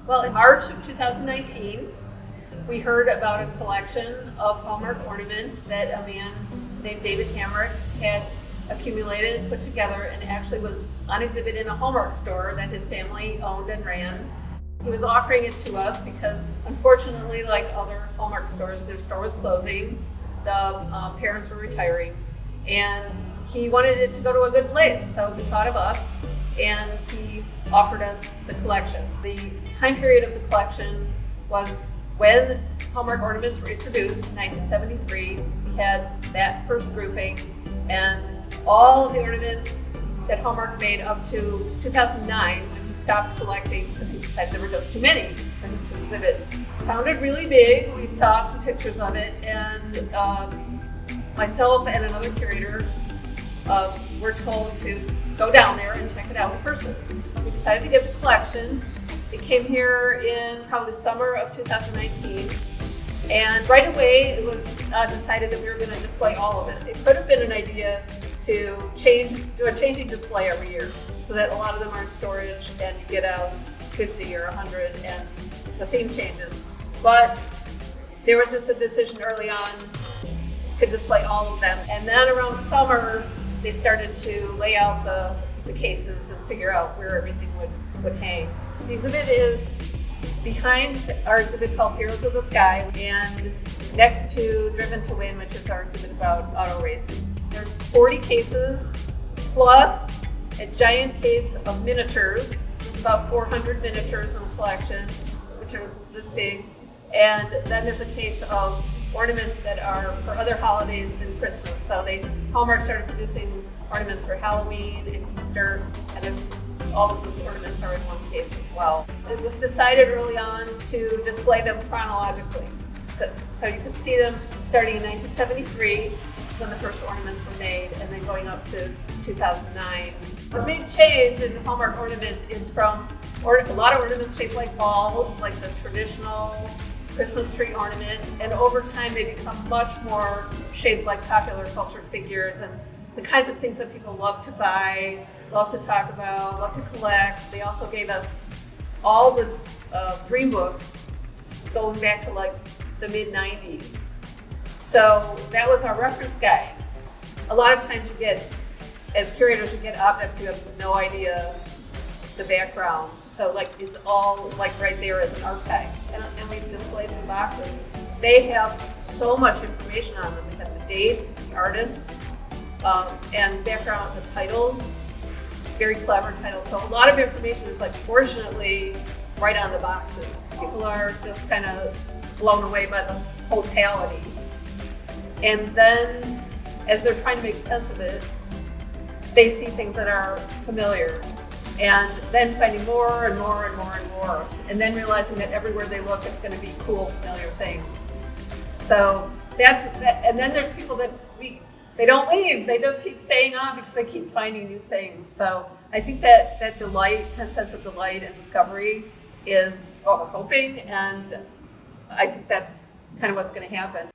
Well, in March of 2019, we heard about a collection of Hallmark ornaments that a man named David Hallmark had accumulated and put together, and actually was on exhibit in a Hallmark store that his family owned and ran. He was offering it to us because, unfortunately, like other Hallmark stores, their store was closing. The parents were retiring, and he wanted it to go to a good place, so he thought of us, and he offered us the collection. The time period of the collection was when Hallmark ornaments were introduced in 1973. We had that first grouping, and all of the ornaments that Hallmark made up to 2009, when he stopped collecting because he decided there were just too many for him to exhibit. It sounded really big. We saw some pictures of it, and myself and another curator were told to go down there and check it out in person. We decided to get the collection. It came here in probably the summer of 2019, and right away it was decided that we were going to display all of it. It could have been an idea to do a changing display every year, so that a lot of them are in storage and you get out 50 or 100 and the theme changes. But there was just a decision early on to display all of them, and then around summer they started to lay out the cases and figure out where everything would hang. The exhibit is behind our exhibit called Heroes of the Sky, and next to Driven to Win, which is our exhibit about auto racing. There's 40 cases plus a giant case of miniatures. There's about 400 miniatures in the collection, which are this big. And then there's a case of ornaments that are for other holidays than Christmas. So Hallmark started producing ornaments for Halloween and Easter, and all of those ornaments are in one case as well. It was decided early on to display them chronologically. So you could see them starting in 1973, when the first ornaments were made, and then going up to 2009. The big change in Hallmark ornaments is from a lot of ornaments shaped like balls, like the traditional Christmas tree ornament, and over time they become much more shaped like popular culture figures and the kinds of things that people love to buy, love to talk about, love to collect. They also gave us all the dream books going back to like the mid-90s. So that was our reference guide. A lot of times as curators, you get objects you have no idea the background. So like it's all like right there as an archive. And we've displayed some boxes. They have so much information on them. They have the dates, the artists, and background, the titles, very clever titles. So a lot of information is like fortunately right on the boxes. People are just kind of blown away by the totality. And then, as they're trying to make sense of it, they see things that are familiar, and then finding more and more and more and more, and then realizing that everywhere they look, it's going to be cool, familiar things. So that's that. And then there's people that they don't leave; they just keep staying on because they keep finding new things. So I think that delight, that sense of delight and discovery, is what we're hoping, and I think that's kind of what's going to happen.